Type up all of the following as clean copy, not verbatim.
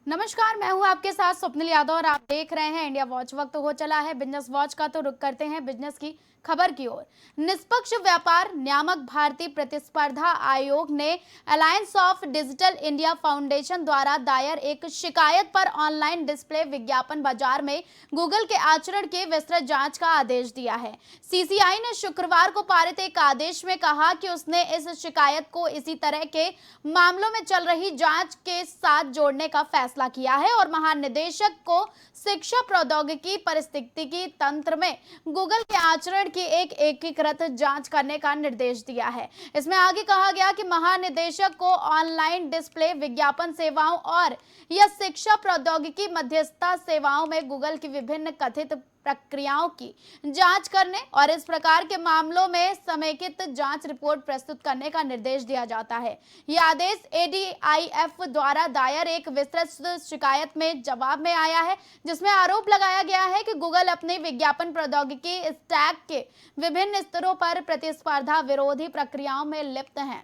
नमस्कार, मैं हूं आपके साथ स्वप्निल यादव और आप देख रहे हैं इंडिया वॉच। वक्त हो चला है बिजनेस वॉच का, तो रुक करते हैं बिजनेस की खबर की ओर। निष्पक्ष व्यापार नियामक भारतीय प्रतिस्पर्धा आयोग ने alliance of digital India foundation द्वारा दायर एक शिकायत पर ऑनलाइन डिस्प्ले विज्ञापन बाजार में गूगल के आचरण की विस्तृत जांच का आदेश दिया है। सीसीआई ने शुक्रवार को पारित एक आदेश में कहा कि उसने इस शिकायत को इसी तरह के मामलों में चल रही जांच के साथ जोड़ने का फैसला किया है और महानिदेशक को शिक्षा प्रौद्योगिकी पारिस्थितिकी तंत्र में गूगल के आचरण की एक एकीकृत जांच करने का निर्देश दिया है। इसमें आगे कहा गया कि महानिदेशक को ऑनलाइन डिस्प्ले विज्ञापन सेवाओं और या शिक्षा प्रौद्योगिकी मध्यस्थता सेवाओं में गूगल की विभिन्न कथित प्रक्रियाओं की जांच करने और इस प्रकार के मामलों में समेकित जांच रिपोर्ट प्रस्तुत करने का निर्देश दिया जाता है। यह आदेश एडीआईएफ द्वारा दायर एक विस्तृत शिकायत में जवाब में आया है, जिसमें आरोप लगाया गया है कि गूगल अपनी विज्ञापन प्रौद्योगिकी स्टैक के विभिन्न स्तरों पर प्रतिस्पर्धा विरोधी प्रक्रियाओं में लिप्त है।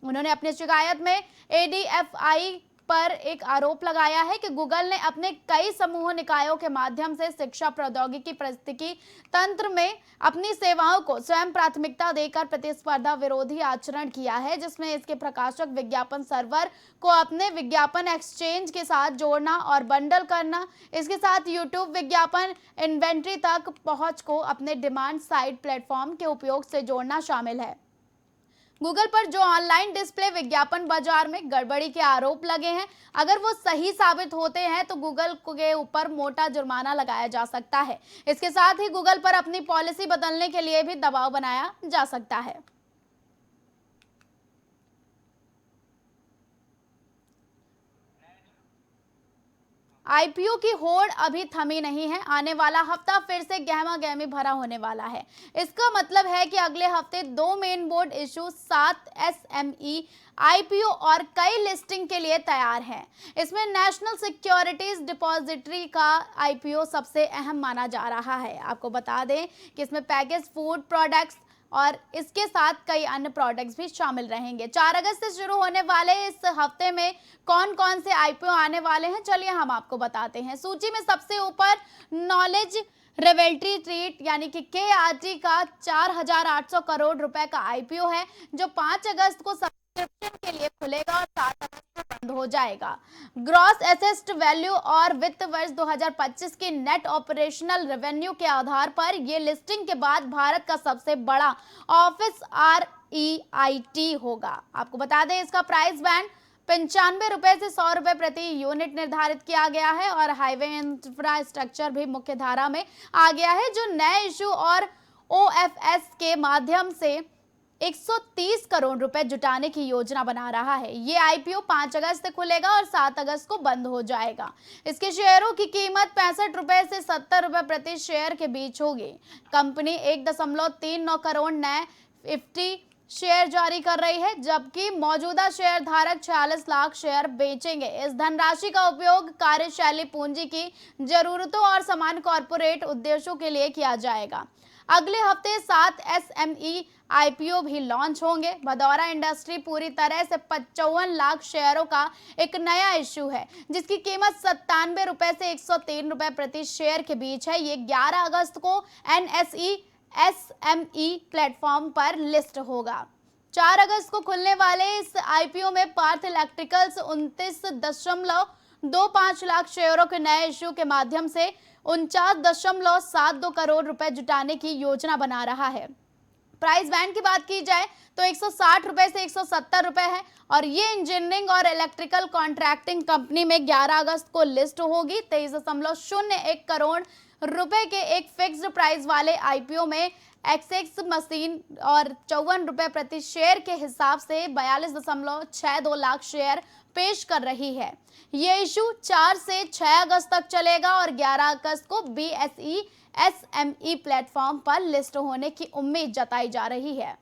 उन्होंने अपनी शिकायत में एडीएफआई पर एक आरोप लगाया है कि गूगल ने अपने कई समूह निकायों के माध्यम से शिक्षा प्रौद्योगिकी पारिस्थितिकी तंत्र में अपनी सेवाओं को स्वयं प्राथमिकता देकर प्रतिस्पर्धा विरोधी आचरण किया है, जिसमें इसके प्रकाशक विज्ञापन सर्वर को अपने विज्ञापन एक्सचेंज के साथ जोड़ना और बंडल करना, इसके साथ यूट्यूब विज्ञापन इन्वेंट्री तक पहुंच को अपने डिमांड साइड प्लेटफॉर्म के उपयोग से जोड़ना शामिल है। गूगल पर जो ऑनलाइन डिस्प्ले विज्ञापन बाजार में गड़बड़ी के आरोप लगे हैं, अगर वो सही साबित होते हैं तो गूगल के ऊपर मोटा जुर्माना लगाया जा सकता है। इसके साथ ही गूगल पर अपनी पॉलिसी बदलने के लिए भी दबाव बनाया जा सकता है। आईपीओ की होड़ अभी थमी नहीं है। आने वाला हफ्ता फिर से गहमा गहमी भरा होने वाला है। इसका मतलब है कि अगले हफ्ते 2 main board issue, 7 SME IPO और कई लिस्टिंग के लिए तैयार हैं। इसमें नेशनल सिक्योरिटीज डिपॉजिटरी का आईपीओ सबसे अहम माना जा रहा है। आपको बता दें कि इसमें पैकेज फूड प्रोडक्ट्स और इसके साथ कई अन्य प्रोडक्ट्स भी शामिल रहेंगे। 4 अगस्त से शुरू होने वाले इस हफ्ते में कौन कौन से आईपीओ आने वाले हैं, चलिए हम आपको बताते हैं। सूची में सबसे ऊपर नॉलेज रेवेल्ट्री ट्रीट यानी कि केआरटी का 4,800 करोड़ रुपए का आईपीओ है, जो 5 अगस्त को सब्सक्रिप्शन के लिए खुलेगा और 7 अगस्त को बंद हो जाएगा। ग्रॉस एसेट वैल्यू और वित्त वर्ष 2025 की नेट ऑपरेशनल रेवेन्यू के आधार पर यह लिस्टिंग के बाद भारत का सबसे बड़ा ऑफिस आरईआईटी होगा। आपको बता दें इसका प्राइस बैंड 95 रुपए से 100 रुपए प्रति यूनिट निर्धारित किया गया है और हाईवे इंफ्रास्ट्रक्चर भी मुख्य धारा में आ गया है, जो नए इशू और ओएफएस के माध्यम से 130 करोड़ रुपए जुटाने की योजना बना रहा है। ये आईपीओ 5 अगस्त से खुलेगा और 7 अगस्त को बंद हो जाएगा। इसके शेयरों की कीमत 65 रुपए से 70 रुपए प्रति शेयर के बीच होगी। कंपनी 1.39 करोड़ नए 50 शेयर जारी कर रही है, जबकि मौजूदा शेयर धारक 46 लाख शेयर बेचेंगे। इस धनराशि का उपयोग कार्यशैली पूंजी की जरूरतों और सामान्य कॉर्पोरेट उद्देश्यों के लिए किया जाएगा। अगले हफ्ते 7 एसएमई आईपीओ भी लॉन्च होंगे। भदौरा इंडस्ट्री पूरी तरह से 55 लाख शेयरों का एक नया इश्यू है, जिसकी कीमत 97 रुपए से 103 रुपए प्रति शेयर के बीच है। ये 11 अगस्त को एनएसई एसएमई प्लेटफॉर्म पर लिस्ट होगा। 4 अगस्त को खुलने वाले इस आईपीओ में पार्थ इलेक्ट्रिकल्स 29.25 लाख शेयरों के नए इश्यू के माध्यम से 49.72 करोड़ रुपए जुटाने की योजना बना रहा है। प्राइस बैंड की बात की जाए तो 160 रुपए से 170 रुपए है और ये इंजीनियरिंग और इलेक्ट्रिकल कॉन्ट्रैक्टिंग कंपनी में 11 अगस्त को लिस्ट होगी। 23.01 करोड़ रुपए के एक फिक्स्ड प्राइस वाले आईपीओ में एक्सएक्स मशीन और 54 रुपए प्रति शेयर के हिसाब से 42.62 लाख शेयर पेश कर रही है। ये इशू 4 से 6 अगस्त तक चलेगा और 11 अगस्त को बीएसई एसएमई प्लेटफॉर्म पर लिस्ट होने की उम्मीद जताई जा रही है।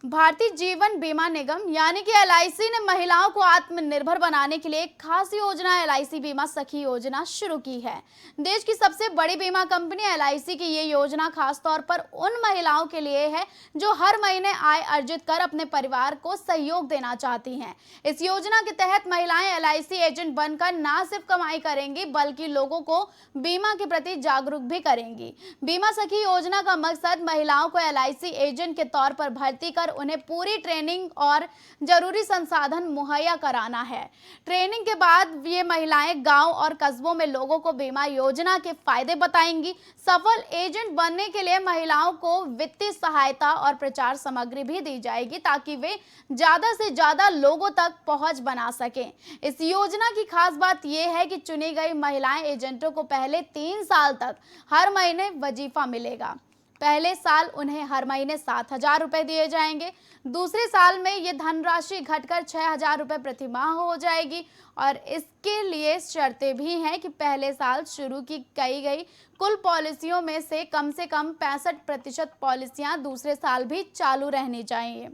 भारतीय जीवन बीमा निगम यानी कि एलआईसी ने महिलाओं को आत्मनिर्भर बनाने के लिए एक खास योजना एलआईसी बीमा सखी योजना शुरू की है। देश की सबसे बड़ी बीमा कंपनी एलआईसी की ये योजना खास तौर पर उन महिलाओं के लिए है जो हर महीने आय अर्जित कर अपने परिवार को सहयोग देना चाहती हैं। इस योजना के तहत महिलाएं एलआईसी एजेंट बनकर न सिर्फ कमाई करेंगी बल्कि लोगों को बीमा के प्रति जागरूक भी करेंगी। बीमा सखी योजना का मकसद महिलाओं को एलआईसी एजेंट के तौर पर भर्ती कर उन्हें पूरी ट्रेनिंग और जरूरी संसाधन मुहैया कराना है। ट्रेनिंग के बाद ये महिलाएं गांव और कस्बों में लोगों को बीमा योजना के फायदे बताएंगी। सफल एजेंट बनने के लिए महिलाओं को वित्तीय सहायता और प्रचार सामग्री भी दी जाएगी ताकि वे ज्यादा से ज्यादा लोगों तक पहुंच बना सकें। इस योजना की खास बात यह है कि चुनी गई महिलाएं एजेंटों को पहले 3 साल तक हर महीने वजीफा मिलेगा। पहले साल उन्हें हर महीने 7,000 रुपए दिए जाएंगे। दूसरे साल में ये धनराशि घटकर 6,000 रुपए प्रति माह हो जाएगी और इसके लिए शर्तें भी हैं कि पहले साल शुरू की गई कुल पॉलिसियों में से कम 65% पॉलिसियां दूसरे साल भी चालू रहनी चाहिए।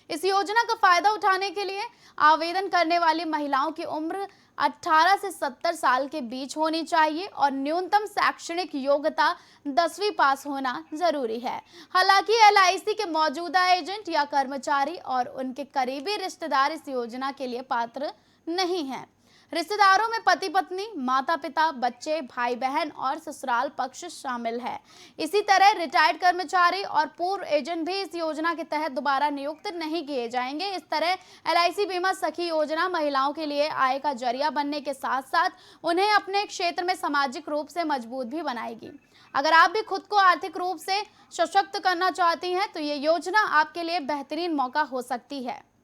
इस योजना का फायदा उठाने के लिए आवेदन करने वाली महिलाओं की उम्र 18 से 70 साल के बीच होनी चाहिए और न्यूनतम शैक्षणिक योग्यता 10वीं पास होना जरूरी है। हालांकि एलआईसी के मौजूदा एजेंट या कर्मचारी और उनके करीबी रिश्तेदार इस योजना के लिए पात्र नहीं हैं। रिश्तेदारों में पति पत्नी, माता पिता, बच्चे, भाई बहन और ससुराल पक्ष शामिल है। इसी तरह रिटायर्ड कर्मचारी और पूर्व एजेंट भी इस योजना के तहत दोबारा नियुक्त नहीं किए जाएंगे। इस तरह एलआईसी बीमा सखी योजना महिलाओं के लिए आय का जरिया बनने के साथ साथ उन्हें अपने क्षेत्र में सामाजिक रूप से मजबूत भी बनाएगी। अगर आप भी खुद को आर्थिक रूप से सशक्त करना चाहती हैं तो ये योजना आपके लिए बेहतरीन मौका हो सकती है।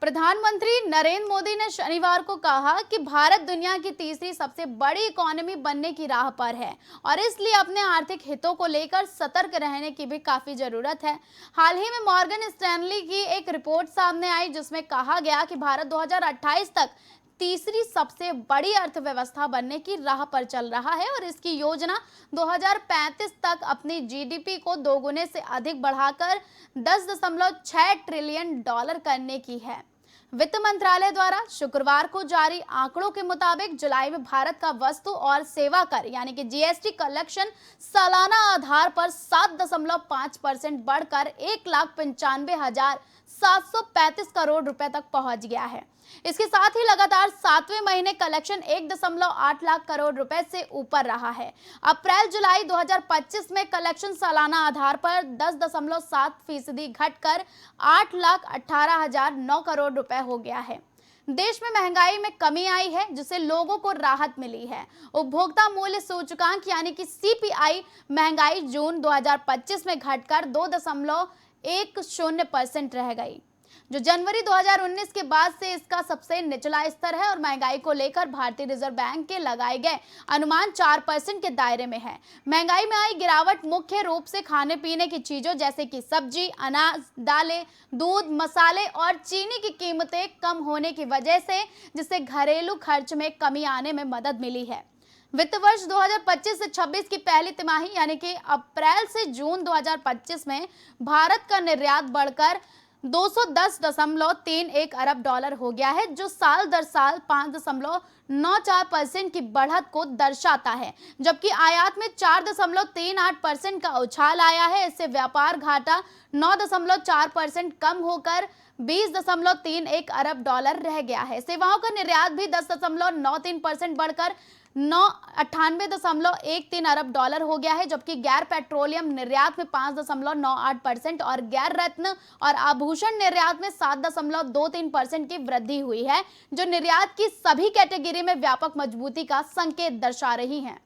प्रधानमंत्री नरेंद्र मोदी ने शनिवार को कहा कि भारत दुनिया की तीसरी सबसे बड़ी इकोनॉमी बनने की राह पर है और इसलिए अपने आर्थिक हितों को लेकर सतर्क रहने की भी काफी जरूरत है। हाल ही में मॉर्गन स्टैनली की एक रिपोर्ट सामने आई जिसमें कहा गया कि भारत 2028 तक तीसरी सबसे बड़ी अर्थव्यवस्था बनने की राह पर चल रहा है और इसकी योजना 2035 तक अपनी जीडीपी को दोगुने से अधिक बढ़ाकर $10.6 ट्रिलियन करने की है। वित्त मंत्रालय द्वारा शुक्रवार को जारी आंकड़ों के मुताबिक जुलाई में भारत का वस्तु और सेवा कर यानी कि जीएसटी कलेक्शन सालाना आधार पर 7.5% बढ़कर 1,95,735 करोड़ रुपए तक पहुंच गया है। इसके साथ ही लगातार 7वें महीने कलेक्शन 1.8 लाख करोड़ रुपए से ऊपर रहा है। अप्रैल जुलाई 2025 में कलेक्शन सालाना आधार पर 10.7% घटकर 8,18,009 करोड़ रुपए हो गया है। देश में महंगाई में कमी आई है जिससे लोगों को राहत मिली है। उपभोक्ता मूल्य सूचकांक यानी कि सीपीआई महंगाई जून 2025 में घटकर 2.10% रह गई, जो जनवरी 2019 के बाद से इसका सबसे निचला स्तर है और महंगाई को लेकर भारतीय रिजर्व बैंक के लगाए गए अनुमान 4% के दायरे में है। महंगाई में आई गिरावट मुख्य रूप से खाने पीने की चीजों जैसे कि सब्जी, अनाज, दालें, दूध, मसाले और चीनी की कीमतें कम होने की वजह से, जिससे घरेलू खर्च में कमी आने में मदद मिली है। वित्त वर्ष 2025 से 26 की पहली तिमाही यानी कि अप्रैल से जून 2025 में भारत का निर्यात बढ़कर 210.31 अरब डॉलर हो गया है, जो साल दर साल 5.94% की बढ़त को दर्शाता है, जबकि आयात में 4.38% का उछाल आया है। इससे व्यापार घाटा 9.4% कम होकर 20.31 अरब डॉलर रह गया है। सेवाओं का निर्यात भी 10.93% बढ़कर 98.13 अरब डॉलर हो गया है, जबकि गैर पेट्रोलियम निर्यात में 5.98% और गैर रत्न और आभूषण निर्यात में 7.23% की वृद्धि हुई है, जो निर्यात की सभी कैटेगरी में व्यापक मजबूती का संकेत दर्शा रही हैं।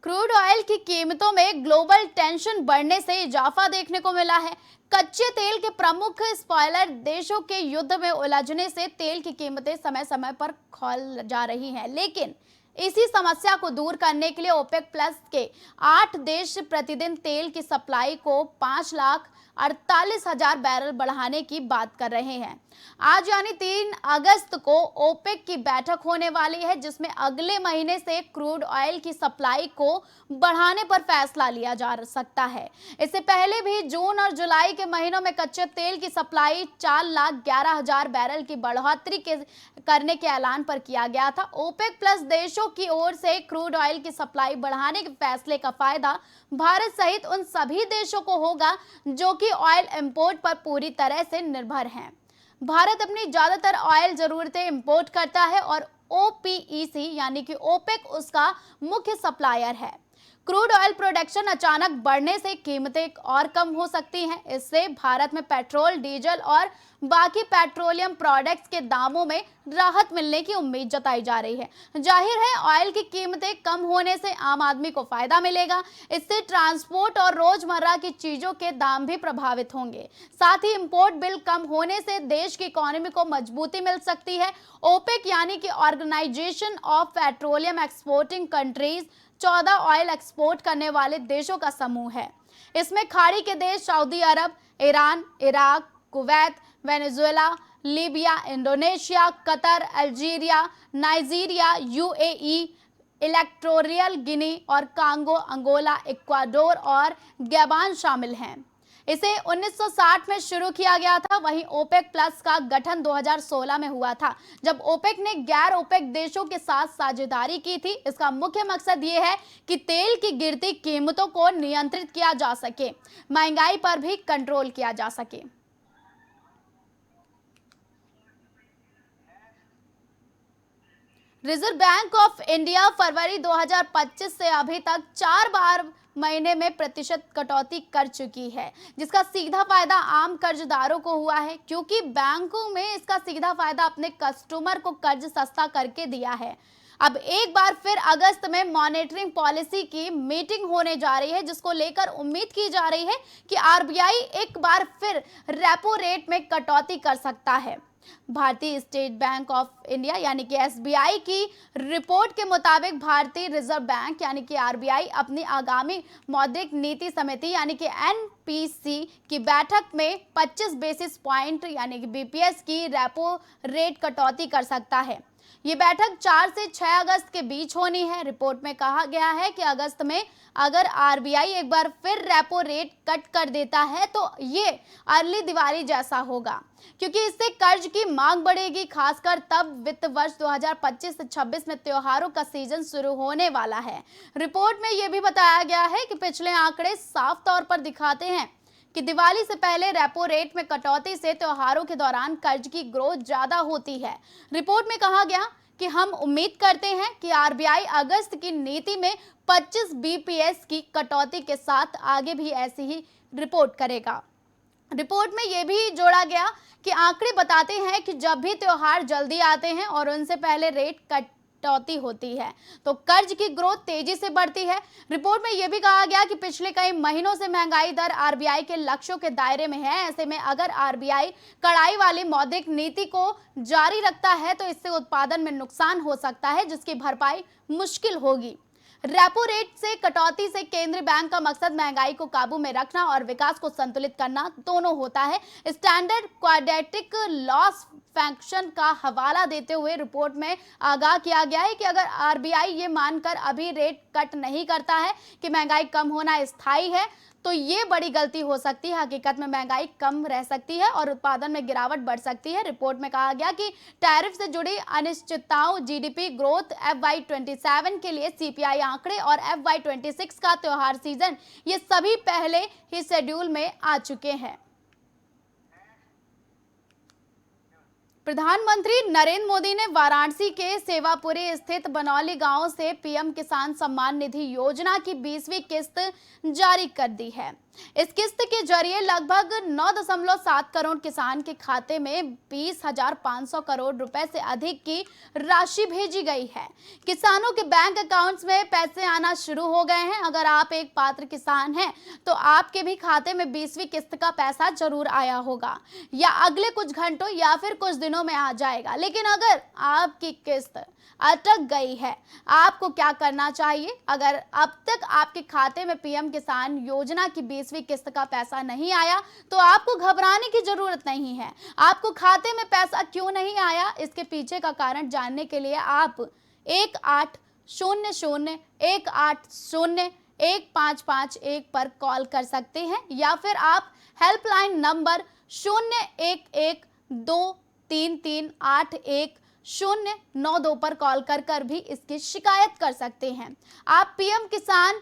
क्रूड ऑयल की कीमतों में ग्लोबल टेंशन बढ़ने से इजाफा देखने को मिला है। कच्चे तेल के प्रमुख स्पॉयलर देशों के युद्ध में उलझने से तेल की कीमतें समय समय पर खौल जा रही हैं, लेकिन इसी समस्या को दूर करने के लिए ओपेक प्लस के 8 देश प्रतिदिन तेल की सप्लाई को 5,48,000 बैरल बढ़ाने की बात कर रहे हैं। आज यानी 3 अगस्त को ओपेक की बैठक होने वाली है, जिसमें अगले महीने से क्रूड ऑयल की सप्लाई को बढ़ाने पर फैसला लिया जा सकता है। इससे पहले भी जून और जुलाई के महीनों में कच्चे तेल की सप्लाई 4,11,000 बैरल की बढ़ोतरी करने के ऐलान पर किया गया था। ओपेक प्लस देशों की ओर से क्रूड ऑयल की सप्लाई बढ़ाने के फैसले का फायदा भारत सहित उन सभी देशों को होगा जो कि ऑयल इंपोर्ट पर पूरी तरह से निर्भर हैं। भारत अपनी ज्यादातर ऑयल जरूरतें इंपोर्ट करता है और ओपीईसी यानी कि ओपेक उसका मुख्य सप्लायर है। क्रूड ऑयल प्रोडक्शन अचानक बढ़ने से कीमतें और कम हो सकती हैं। इससे भारत में पेट्रोल, डीजल और बाकी पेट्रोलियम प्रोडक्ट्स के दामों में राहत मिलने की उम्मीद जताई जा रही है। जाहिर है, ऑयल की कीमतें कम होने से आम आदमी को फायदा मिलेगा। इससे ट्रांसपोर्ट और रोजमर्रा की चीजों के दाम भी प्रभावित होंगे। साथ ही इंपोर्ट बिल कम होने से देश की इकोनॉमी को मजबूती मिल सकती है। ओपेक यानी कि organisation of petroleum exporting countries 14 oil export करने वाले देशों का समूह है। इसमें खाड़ी के देश Saudi Arab, Iran, Iraq, Kuwait, Venezuela, Libya, Indonesia, Qatar, Algeria, Nigeria, UAE, Equatorial Guinea और कांगो, अंगोला, इक्वाडोर और गैबान शामिल हैं। इसे 1960 में शुरू किया गया था। वहीं ओपेक प्लस का गठन 2016 में हुआ था, जब ओपेक ने गैर ओपेक देशों के साथ साझेदारी की थी। इसका मुख्य मकसद ये है कि तेल की गिरती कीमतों को नियंत्रित किया जा सके, महंगाई पर भी कंट्रोल किया जा सके। रिजर्व बैंक ऑफ इंडिया फरवरी 2025 से अभी तक 4 बार महीने में प्रतिशत कटौती कर चुकी है, जिसका सीधा फायदा आम कर्जदारों को हुआ है, क्योंकि बैंकों में इसका सीधा फायदा अपने कस्टमर को कर्ज सस्ता करके दिया है। अब एक बार फिर अगस्त में मॉनेटरिंग पॉलिसी की मीटिंग होने जा रही है, जिसको लेकर उम्मीद की जा रही है कि आरबीआई एक बार फिर रेपो रेट में कटौती कर सकता है। भारतीय स्टेट बैंक ऑफ इंडिया यानी कि एसबीआई की रिपोर्ट के मुताबिक भारतीय रिजर्व बैंक यानी कि आरबीआई अपनी आगामी मौद्रिक नीति समिति यानी कि एनपीसी की बैठक में 25 बेसिस पॉइंट यानी कि बीपीएस की रेपो रेट कटौती कर सकता है। ये बैठक 4 से 6 अगस्त के बीच होनी है। रिपोर्ट में कहा गया है कि अगस्त में अगर आरबीआई एक बार फिर रेपो रेट कट कर देता है तो ये अर्ली दिवाली जैसा होगा, क्योंकि इससे कर्ज की मांग बढ़ेगी, खासकर तब वित्त वर्ष 2025 से 26 में त्योहारों का सीजन शुरू होने वाला है। रिपोर्ट में यह भी बताया गया है कि पिछले आंकड़े साफ तौर पर दिखाते हैं कि दिवाली से पहले रेपो रेट में कटौती से त्योहारों के दौरान कर्ज की ग्रोथ ज्यादा होती है। रिपोर्ट में कहा गया कि हम उम्मीद करते हैं कि आरबीआई अगस्त की नीति में 25 बीपीएस की कटौती के साथ आगे भी ऐसी ही रिपोर्ट करेगा। रिपोर्ट में यह भी जोड़ा गया कि आंकड़े बताते हैं कि जब भी त्योहार जल्दी आते हैं और उनसे पहले रेट कटौती होती है तो कर्ज की ग्रोथ तेजी से बढ़ती है। रिपोर्ट में यह भी कहा गया कि पिछले कई महीनों से महंगाई दर आरबीआई के लक्ष्यों के दायरे में है। ऐसे में अगर आरबीआई कड़ाई वाली मौद्रिक नीति को जारी रखता है तो इससे उत्पादन में नुकसान हो सकता है, जिसकी भरपाई मुश्किल होगी। रेपो रेट से कटौती से केंद्रीय बैंक का मकसद महंगाई को काबू में रखना और विकास को संतुलित करना दोनों होता है। स्टैंडर्ड क्वाड्रेटिक लॉस फंक्शन का हवाला देते हुए रिपोर्ट में आगाह किया गया है कि अगर आरबीआई ये मानकर अभी रेट कट नहीं करता है कि महंगाई कम होना स्थायी है, तो ये बड़ी गलती हो सकती है। हकीकत में महंगाई कम रह सकती है और उत्पादन में गिरावट बढ़ सकती है। रिपोर्ट में कहा गया कि टैरिफ से जुड़ी अनिश्चितताओं, जीडीपी ग्रोथ, FY27 के लिए सीपीआई आंकड़े और FY26 का त्योहार सीजन, ये सभी पहले ही शेड्यूल में आ चुके हैं। प्रधानमंत्री नरेंद्र मोदी ने वाराणसी के सेवापुरी स्थित बनौली गांव से पीएम किसान सम्मान निधि योजना की 20वीं किस्त जारी कर दी है। इस किस्त के जरिए लगभग 9.7 करोड़ किसान के खाते में 20,500 करोड़ रुपए से अधिक की राशि भेजी गई है। किसानों के बैंक अकाउंट्स में पैसे आना शुरू हो गए हैं। अगर आप एक पात्र किसान हैं तो आपके भी खाते में 20वीं किस्त का पैसा जरूर आया होगा, या अगले कुछ घंटों या फिर कुछ दिनों में आ जाएगा। लेकिन अगर आपकी किस्त अटक गई है, आपको क्या करना चाहिए? अगर अब तक आपके खाते में पीएम किसान योजना की 20 23वीं किस्त का पैसा नहीं आया तो आपको घबराने की जरूरत नहीं है। आपको खाते में पैसा क्यों नहीं आया, इसके पीछे का कारण जानने के लिए आप 1800-180-1551 पर कॉल कर सकते हैं या फिर आप हेल्पलाइन नंबर 0112338192 पर कॉल कर भी इसकी शिकायत कर सकते हैं। आप पीएम किसान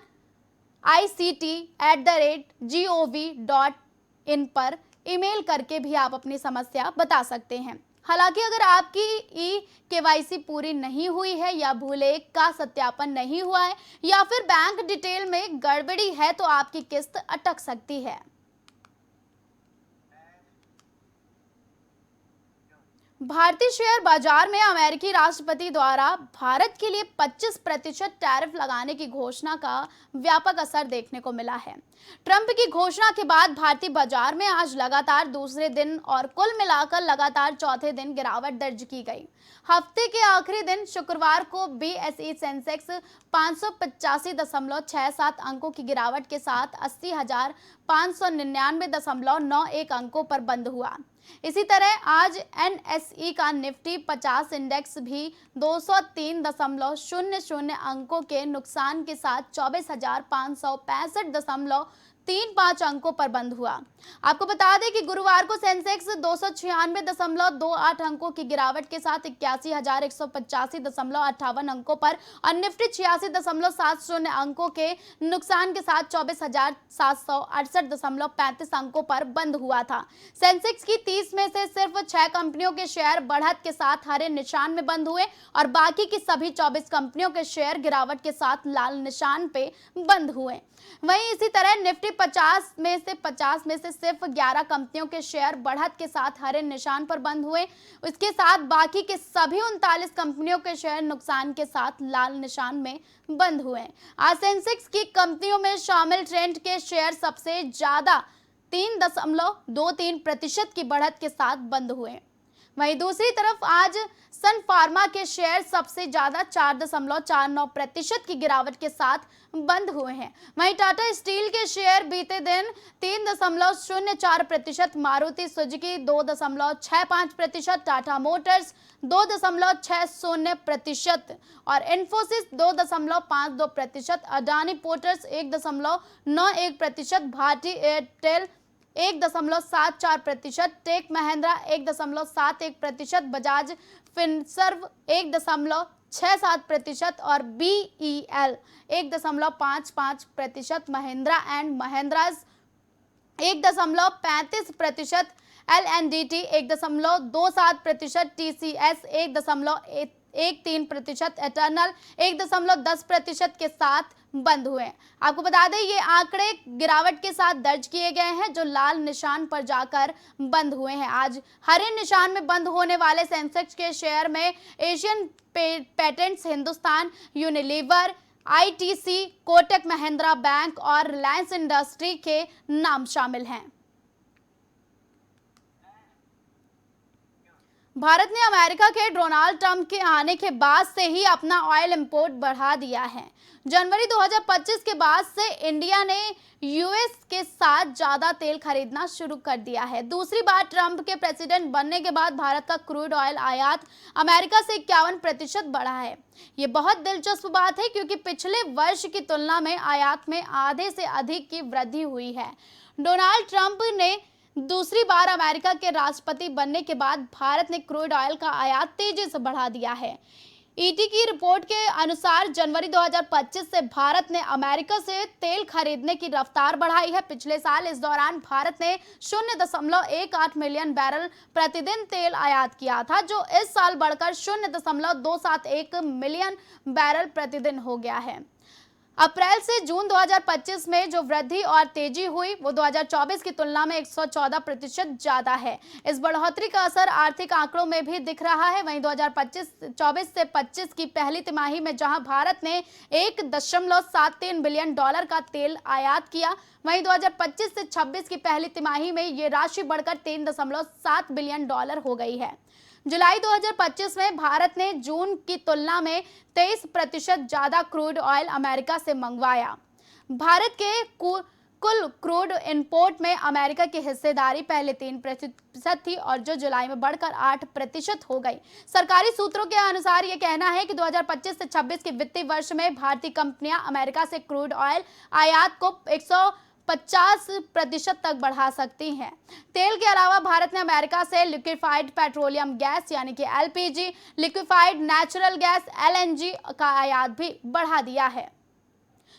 ICT@gov.in पर ईमेल करके भी आप अपनी समस्या बता सकते हैं। हालांकि अगर आपकी KYC पूरी नहीं हुई है या भूलेख का सत्यापन नहीं हुआ है या फिर बैंक डिटेल में गड़बड़ी है तो आपकी किस्त अटक सकती है। भारतीय शेयर बाजार में अमेरिकी राष्ट्रपति द्वारा भारत के लिए 25% टैरिफ लगाने की घोषणा का व्यापक असर देखने को मिला है। ट्रंप की घोषणा के बाद भारतीय बाजार में आज लगातार दूसरे दिन और कुल मिलाकर लगातार चौथे दिन गिरावट दर्ज की गई। हफ्ते के आखिरी दिन शुक्रवार को BSE सेंसेक्स 585.67 अंकों की गिरावट के साथ 80,599.91 अंकों पर बंद हुआ। इसी तरह आज NSE का निफ्टी 50 इंडेक्स भी 203.00 अंकों के नुकसान के साथ 24,565.35 अंकों पर बंद हुआ। आपको बता दें कि गुरुवार को सेंसेक्स 296.28 अंकों की गिरावट के साथ 81,185.58 अंकों पर और निफ्टी 86.70 अंकों के नुकसान के साथ 24,768.35 अंकों पर बंद हुआ था। सेंसेक्स की 30 में से सिर्फ 6 कंपनियों के शेयर बढ़त के साथ हरे निशान में बंद हुए और बाकी की सभी 24 कंपनियों के शेयर गिरावट के साथ लाल निशान पे बंद हुए। वहीं इसी तरह निफ्टी 50 में से सिर्फ 11 कंपनियों के शेयर बढ़त के साथ हरे निशान पर बंद हुए। इसके साथ बाकी के सभी 39 कंपनियों के शेयर नुकसान के साथ लाल निशान में बंद हुए। आज सेंसेक्स की कंपनियों में शामिल ट्रेंड के शेयर सबसे ज्यादा 3.23% की बढ़त के साथ बंद हुए। वहीं दूसरी तरफ आज सन फार्मा के शेयर सबसे ज्यादा 4.49% की गिरावट के साथ बंद हुए हैं। वहीं टाटा स्टील के शेयर बीते दिन 3.04%, मारुति सुजुकी 2.65%, टाटा मोटर्स 2.60% और इन्फोसिस 2.52%, अडानी पोर्ट्स 1.91%, भारती एयरटेल 1.74%, टेक महिंद्रा 1.71%, बजाज फिनसर्व 1.67% और BEL 1.55%, Mahindra and Mahindras 1.35%, LNDT 1.27%, TCS 1.13%, Eternal 1.10% के साथ बंद हुए। आपको बता दें ये आंकड़े गिरावट के साथ दर्ज किए गए हैं जो लाल निशान पर जाकर बंद हुए हैं। आज हरे निशान में बंद होने वाले सेंसेक्स के शेयर में Asian patents, Hindustan Unilever, ITC, Kotak Mahindra bank और रिलायंस इंडस्ट्री के नाम शामिल हैं। भारत ने अमेरिका के डोनाल्ड ट्रंप के आने के बाद से ही अपना ऑयल इंपोर्ट बढ़ा दिया है। जनवरी 2025 के बाद से इंडिया ने US के साथ ज्यादा तेल खरीदना शुरू कर दिया है। दूसरी बार ट्रंप के प्रेसिडेंट बनने के बाद भारत का क्रूड ऑयल आयात अमेरिका से 51% बढ़ा है। ये बहुत दिलचस्प बात है क्योंकि पिछले वर्ष की तुलना में आयात में आधे से अधिक की वृद्धि हुई है। डोनाल्ड ट्रंप ने दूसरी बार अमेरिका के राष्ट्रपति बनने के बाद भारत ने क्रूड ऑयल का आयात तेजी से बढ़ा दिया है। ET की रिपोर्ट के अनुसार जनवरी 2025 से भारत ने अमेरिका से तेल खरीदने की रफ्तार बढ़ाई है। पिछले साल इस दौरान भारत ने 0.18 मिलियन बैरल प्रतिदिन तेल आयात किया था, जो इस साल बढ़कर 0.271 मिलियन बैरल प्रतिदिन हो गया है। अप्रैल से जून 2025 में जो वृद्धि और तेजी हुई वो 2024 की तुलना में 114% ज्यादा है। इस बढ़ोतरी का असर आर्थिक आंकड़ों में भी दिख रहा है। वहीं 2024 से 25 की पहली तिमाही में जहां भारत ने $1.73 बिलियन का तेल आयात किया, वहीं 2025 से 26 की पहली तिमाही में ये राशि बढ़कर $3.7 बिलियन हो गई है। जुलाई 2025 में भारत ने जून की तुलना में 23% ज्यादा क्रूड ऑयल अमेरिका से मंगवाया। भारत के कुल क्रूड इंपोर्ट में अमेरिका की हिस्सेदारी पहले 3% थी और जो जुलाई में बढ़कर 8% हो गई। सरकारी सूत्रों के अनुसार यह कहना है कि 2025 से 26 के वित्तीय वर्ष में भारतीय कंपनियां अमेरिका से क्रूड ऑयल आयात को 150% तक बढ़ा सकती हैं। तेल के अलावा भारत ने अमेरिका से लिक्विफाइड पेट्रोलियम गैस यानी कि LPG, liquefied natural gas LNG का आयात भी बढ़ा दिया है।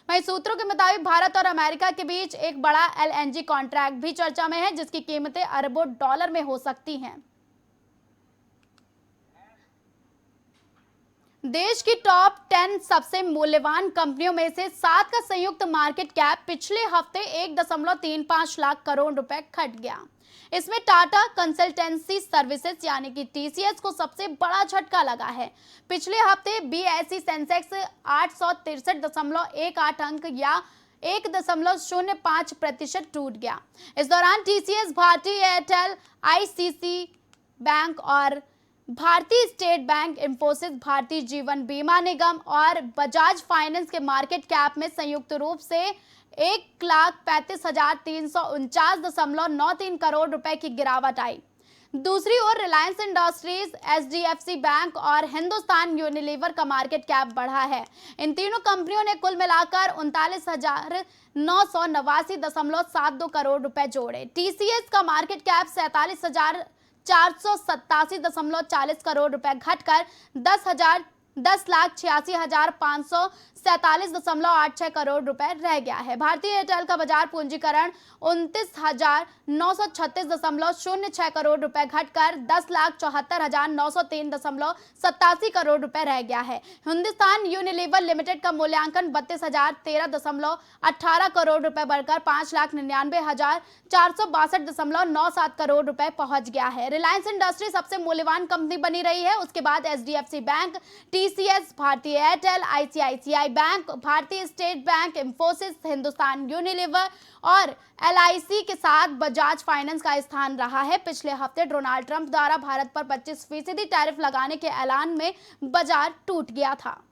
वहीं सूत्रों के मुताबिक भारत और अमेरिका के बीच एक बड़ा एलएनजी कॉन्ट्रैक्ट भी चर्चा में है, जिसकी कीमतें अरबों डॉलर में हो सकती हैं। देश की टॉप 10 सबसे मूल्यवान कंपनियों में से 7 का संयुक्त मार्केट कैप पिछले हफ्ते 1.35 लाख करोड़ रुपए घट गया। इसमें टाटा कंसल्टेंसी सर्विसेज यानी कि टीसीएस को सबसे बड़ा झटका लगा है। पिछले हफ्ते बीएसई सेंसेक्स 863.18 अंक या 1.05% टूट गया। इस दौरान TCS, Bharti Airtel, ICC bank और भारतीय स्टेट बैंक, इंफोसिस, भारतीय जीवन बीमा निगम और बजाज फाइनेंस के मार्केट कैप में संयुक्त रूप से 1,35,349.93 करोड़ रुपए की गिरावट आई। दूसरी ओर रिलायंस इंडस्ट्रीज, एचडीएफसी बैंक और हिंदुस्तान यूनिलीवर का मार्केट कैप बढ़ा है। इन तीनों कंपनियों ने कुल मिलाकर 39,989.72 करोड़ रुपए जोड़े। टीसीएस का मार्केट कैप 47,487.40 करोड़ रुपए घटकर 10,86,547.86 करोड़ रुपए रह गया है। भारतीय एयरटेल का बाजार पूंजीकरण 29,936.06 करोड़ रुपए घटकर 10,74,903.87 करोड़ रुपए रह गया है। हिंदुस्तान यूनिलीवर लिमिटेड का मूल्यांकन 32,013.18 करोड़ रुपए बढ़कर 5,99,462.97 करोड़ रुपए पहुंच गया है। रिलायंस इंडस्ट्री सबसे मूल्यवान कंपनी बनी रही है। उसके बाद एचडीएफसी बैंक, टीसीएस, भारतीय एयरटेल, आईसीआईसीआई बैंक, भारतीय state bank, Infosys, Hindustan Unilever और एलआईसी के साथ बजाज फाइनेंस का स्थान रहा है। पिछले हफ्ते डोनाल्ड ट्रंप द्वारा भारत पर 25% टैरिफ लगाने के ऐलान में बाजार टूट गया था।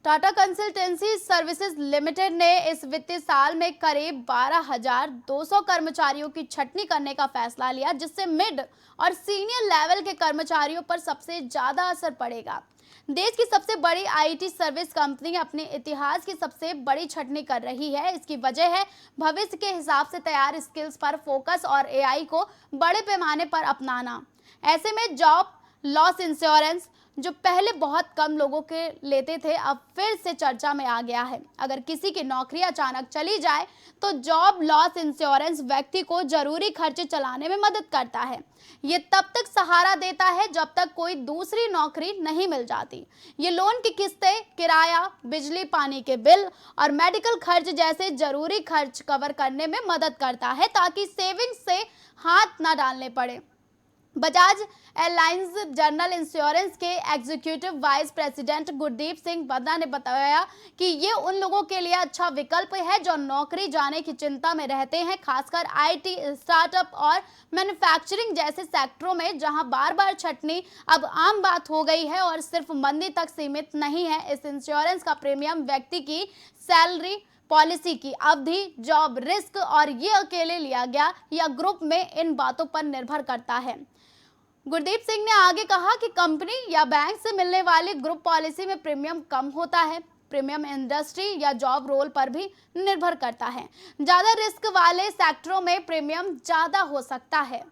टाटा कंसल्टेंसी सर्विसेज लिमिटेड ने इस वित्तीय साल में करीब 12,200 कर्मचारियों की छंटनी करने का फैसला लिया, जिससे मिड और सीनियर लेवल के कर्मचारियों पर सबसे ज्यादा असर पड़ेगा। देश की सबसे बड़ी आईटी सर्विस कंपनी अपने इतिहास की सबसे बड़ी छंटनी कर रही है। इसकी वजह है भविष्य के हिसाब से तैयार स्किल्स पर फोकस और एआई को बड़े पैमाने पर अपनाना। ऐसे में जॉब लॉस इंश्योरेंस, जो पहले बहुत कम लोगों के लेते थे, अब फिर से चर्चा में आ गया है। अगर किसी की नौकरी अचानक चली जाए तो जॉब लॉस इंश्योरेंस व्यक्ति को जरूरी खर्चे चलाने में मदद करता है। ये तब तक सहारा देता है जब तक कोई दूसरी नौकरी नहीं मिल जाती। ये लोन की किस्तें, किराया, बिजली पानी के बिल और मेडिकल खर्च जैसे जरूरी खर्च कवर करने में मदद करता है, ताकि सेविंग्स से हाथ न डालने पड़े। बजाज एलायंस जनरल इंश्योरेंस के executive vice president Gurdeep Singh Badda ने बताया कि ये उन लोगों के लिए अच्छा विकल्प है जो नौकरी जाने की चिंता में रहते हैं, खासकर आईटी, स्टार्टअप और मैन्युफैक्चरिंग जैसे सेक्टरों में, जहां बार बार छंटनी अब आम बात हो गई है और सिर्फ मंदी तक सीमित नहीं है। इस इंश्योरेंस का प्रीमियम व्यक्ति की सैलरी, पॉलिसी की अवधि, जॉब रिस्क और ये अकेले लिया गया या ग्रुप में, इन बातों पर निर्भर करता है। गुरदीप सिंह ने आगे कहा कि कंपनी या बैंक से मिलने वाली ग्रुप पॉलिसी में प्रीमियम कम होता है। प्रीमियम इंडस्ट्री या जॉब रोल पर भी निर्भर करता है। ज्यादा रिस्क वाले सेक्टरों में प्रीमियम ज्यादा हो सकता है।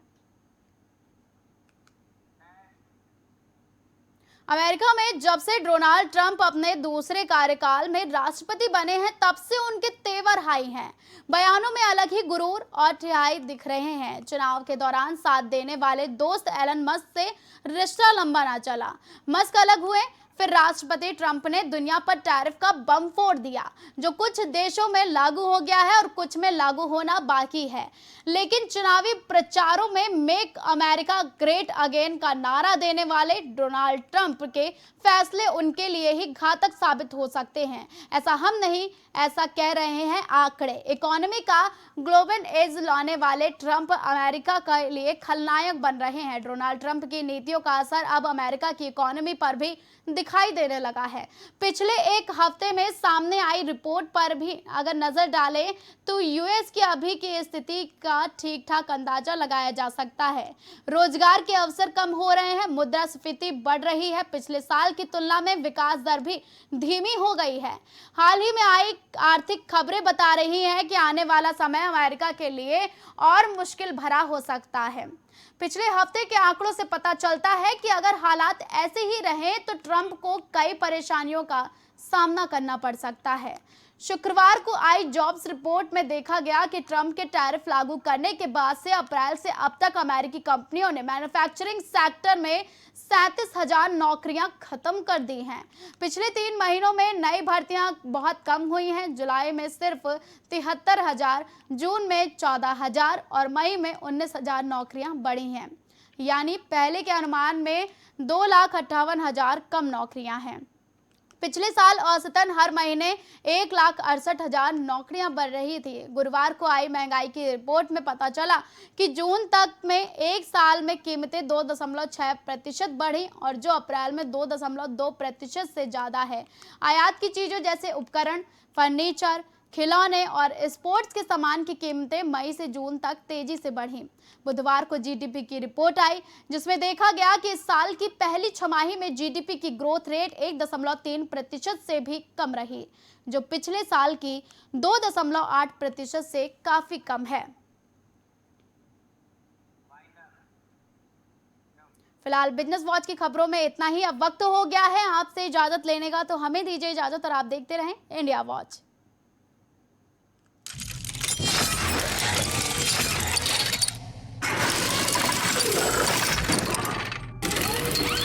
अमेरिका में जब से डोनाल्ड ट्रंप अपने दूसरे कार्यकाल में राष्ट्रपति बने हैं, तब से उनके तेवर हाई हैं। बयानों में अलग ही गुरूर और ठिहाई दिख रहे हैं। चुनाव के दौरान साथ देने वाले दोस्त एलन मस्क से रिश्ता लंबा ना चला। मस्क अलग हुए, फिर राष्ट्रपति ट्रंप ने दुनिया पर टैरिफ का बम फोड़ दिया, जो कुछ देशों में लागू हो गया है और कुछ में लागू होना बाकी है। लेकिन चुनावी प्रचारों में मेक अमेरिका ग्रेट अगेन का नारा देने वाले डोनाल्ड ट्रंप के फैसले उनके लिए ही घातक साबित हो सकते हैं। ऐसा हम नहीं, ऐसा कह रहे हैं आंकड़े। इकोनॉमी का ग्लोबल एज लाने वाले ट्रंप अमेरिका के लिए खलनायक बन रहे हैं। डोनाल्ड ट्रंप की नीतियों का असर अब अमेरिका की इकोनॉमी पर भी दिखा दिखाई देने लगा है। पिछले एक हफ्ते में सामने आई रिपोर्ट पर भी अगर नजर डालें तो यूएस की अभी की स्थिति का ठीक ठाक अंदाजा लगाया जा सकता है। रोजगार के अवसर कम हो रहे हैं, मुद्रास्फीति बढ़ रही है, पिछले साल की तुलना में विकास दर भी धीमी हो गई है। हाल ही में आई आर्थिक खबरें बता रही हैं कि आने वाला समय अमेरिका के लिए और मुश्किल भरा हो सकता है। पिछले हफ्ते के आंकड़ों से पता चलता है कि अगर हालात ऐसे ही रहें तो ट्रंप को कई परेशानियों का सामना करना पड़ सकता है। शुक्रवार को आई जॉब्स रिपोर्ट में देखा गया कि ट्रंप के टैरिफ लागू करने के बाद से अप्रैल से अब तक अमेरिकी कंपनियों ने मैन्युफैक्चरिंग सेक्टर में 37,000 नौकरियां खत्म कर दी हैं। पिछले 3 महीनों में नई भर्तियां बहुत कम हुई हैं। जुलाई में सिर्फ 73,000, जून में 14,000 और मई में 19,000 नौकरियां बढ़ी हैं। यानी पहले के अनुमान में 2,58,000 कम नौकरियां हैं। पिछले साल औसतन हर महीने 1,68,000 नौकरियां बढ़ रही थी। गुरुवार को आई महंगाई की रिपोर्ट में पता चला कि जून तक में एक साल में कीमतें 2.6% बढ़ी और जो अप्रैल में 2.2% से ज़्यादा है। आयात की चीज़ों जैसे उपकरण, फर्नीचर, खिलौने और स्पोर्ट्स के सामान की कीमतें मई से जून तक तेजी से बढ़ी। बुधवार को जीडीपी की रिपोर्ट आई जिसमें देखा गया कि इस साल की पहली छमाही में जीडीपी की ग्रोथ रेट 1.3% से भी कम रही, जो पिछले साल की 2.8% से काफी कम है। फिलहाल बिजनेस वॉच की खबरों में इतना ही। अब वक्त हो गया है आपसे इजाजत लेने का, तो हमें दीजिए इजाजत और आप देखते रहें इंडिया वॉच।